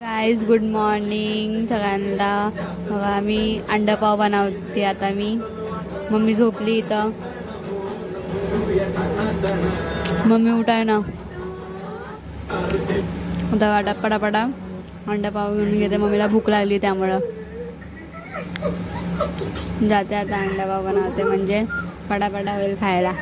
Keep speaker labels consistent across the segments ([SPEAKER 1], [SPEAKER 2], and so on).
[SPEAKER 1] Guys good morning सगळ्यांना. बघा मी अंडा पाव बनवते आता. मी मम्मी झोपली इथं. मम्मी उठाय ना आता. वाटा पडापडा अंडा पाव घेऊन घेते. मम्मीला भूक लागली त्यामुळं जाते आता अंडा पाव बनवते, म्हणजे पडापडा होईल खायला.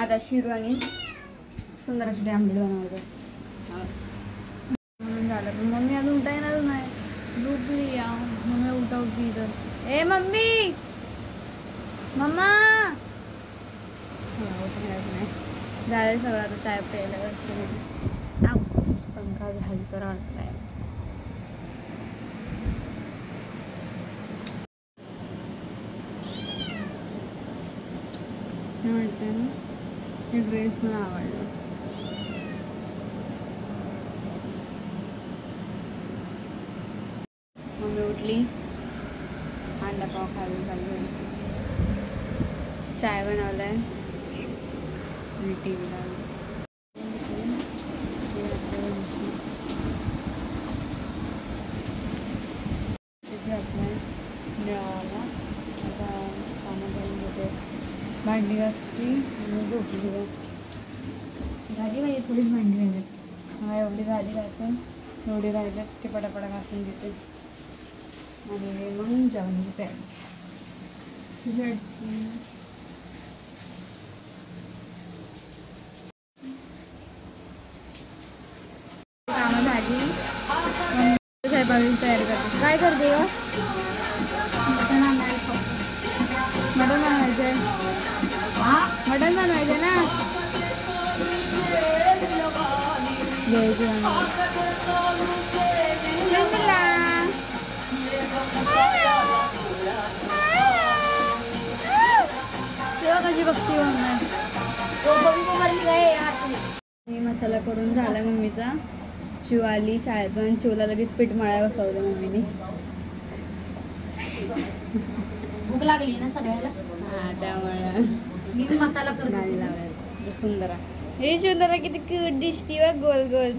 [SPEAKER 1] आता शिरू आणि सुंदर अशी आमलेट बनवते म्हणून झालं. पण मम्मी अजून उठायलाच नाही. दूध पिली या मम्मी उठवती इथं. ए मम्मी मम्मा उठणारच नाही. झालं सगळं. आता चाय प्यायला पंखा घाल तर वाटताय. म्हणते ना हे ड्रेस मला आवडला. मम्मी उठली. अंडा पाव खायला चालू आहे. चाय बनवलाय आणि टी व्ही लावली. आता कामं करून घेते. भांडी घासली झोपली. झाली म्हणजे थोडीच भांडी राहिली. हा एवढी झाली घासून. एवढी राहिली ते पटापटा घासून घेते आणि मग जेवण तयार. कामं झाली. स्वयंपाकाची तयारी करते. काय करते ग? मटण बनवायचंय. मटण बनवायचं ना. तेव्हा कशी बघती मसाला करून झाला मम्मीचा. शिव आली शाळेतून. शिवला लगेच पीठ मळायला बसवलं मम्मीने.
[SPEAKER 2] भूक लागली ना सगळ्याला.
[SPEAKER 1] हा त्यामुळे
[SPEAKER 2] मी मसाला करत
[SPEAKER 1] सुंदर. हे सुंदर किती क्यूट दिसती व गोल गोल.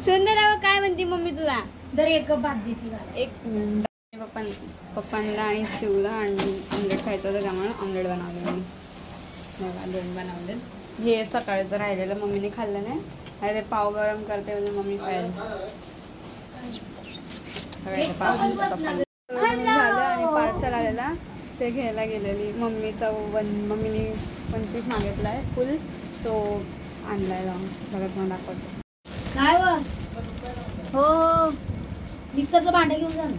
[SPEAKER 1] सुंदर काय म्हणते मम्मी तुला?
[SPEAKER 2] तर एक भात देते.
[SPEAKER 1] एक पप्पांना आणि शिवला ऑमलेट खायचं होतं त्यामुळे ऑमलेट बनवले मी. बघा 2 बनवले. हे सकाळचं राहिलेलं मम्मीने खाल्लं नाही. आणि ते पाव गरम करते म्हणजे मम्मी खायला. झालं आणि पार्सल आलेला ते घ्यायला गेलेली. मम्मीने 25 मागितला आहे फुल. तो आणलाय लावून. बघत मला दाखवतो.
[SPEAKER 2] काय हो हो मिक्सरचं भांडं घेऊन जा ना.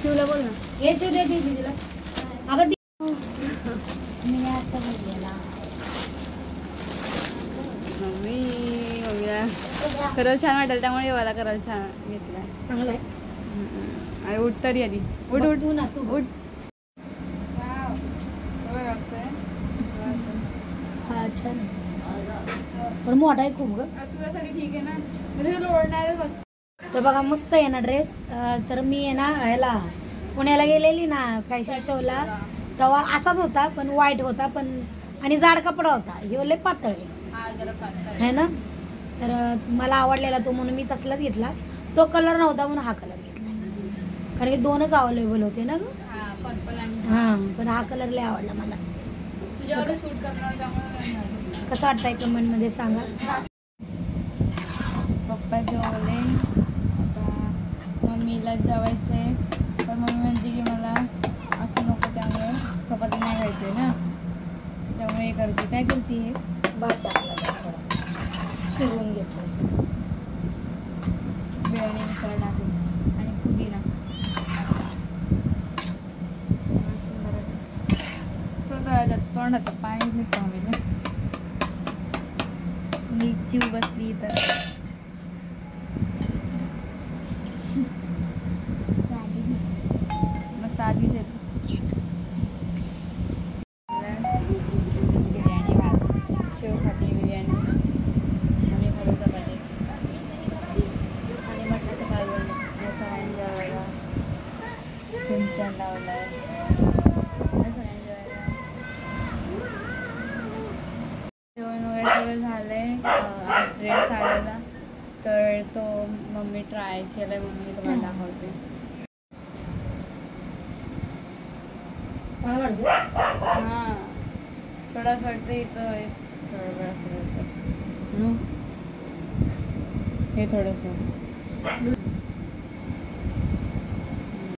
[SPEAKER 1] शिवला बोल ना.
[SPEAKER 2] हे चिव दे तिला. अगं मी आता
[SPEAKER 1] मम्मीला खरंच छान वाटेल त्यामुळे मला करायला छान घेतलाय.
[SPEAKER 2] चांगलं आहे.
[SPEAKER 1] अरे उठ तरी आधी. उठ उठ
[SPEAKER 2] तू ना तू
[SPEAKER 1] उठ.
[SPEAKER 2] हा छान आहे पण मोठा आहे खूप ग.
[SPEAKER 1] तुझ्यासाठी ठीक आहे ना. म्हणजे लोळणारच असतं.
[SPEAKER 2] तर बघा मस्त आहे ना ड्रेस. तर मी आहे ना ह्याला पुण्याला गेलेली ना फॅशन शोला. तेव्हा असाच होता पण व्हाईट होता पण आणि जाड कपडा होता. हे लय पातळ आहे ना. तर मला आवडलेला तो म्हणून मी तसलाच घेतला. तो कलर नव्हता म्हणून हा कलर घेतला. कारण की 2च अवेलेबल होते ना ग. हां पण हा कलर लय आवडला मला.
[SPEAKER 1] तुझ्यावर सूट करणार त्यामुळे.
[SPEAKER 2] कसं वाटतंय कमेंट मध्ये सांगा.
[SPEAKER 1] पप्पा जेवले. आता मम्मीला जेवायचंय तर मम्मी म्हणते की मला काय करते हे
[SPEAKER 2] भात टाकला त्यात थोडासा शिजवून घेतो.
[SPEAKER 1] बिर्याणी मसाला टाकून आणि पुदिना तोंडात पाणी निघतो म्हणजे मी जीव बसली तर मग साधीच येतो. बिर्याणी भात शेव खाती बिर्याणी आम्ही खातो चपाती आणि मटणाचं कालवण सगळ्यांनी जेवायला सिंचन लावलं आहे सगळ्यांनी जेवायला. जेवण वगैरे सगळं झालं आहे. ड्रेस आलेला तर तो मम्मी ट्राय केला आहे. मम्मी तुम्हाला दाखवते. हां थोडासा वाटतं इथं थोडं हे थोडंसं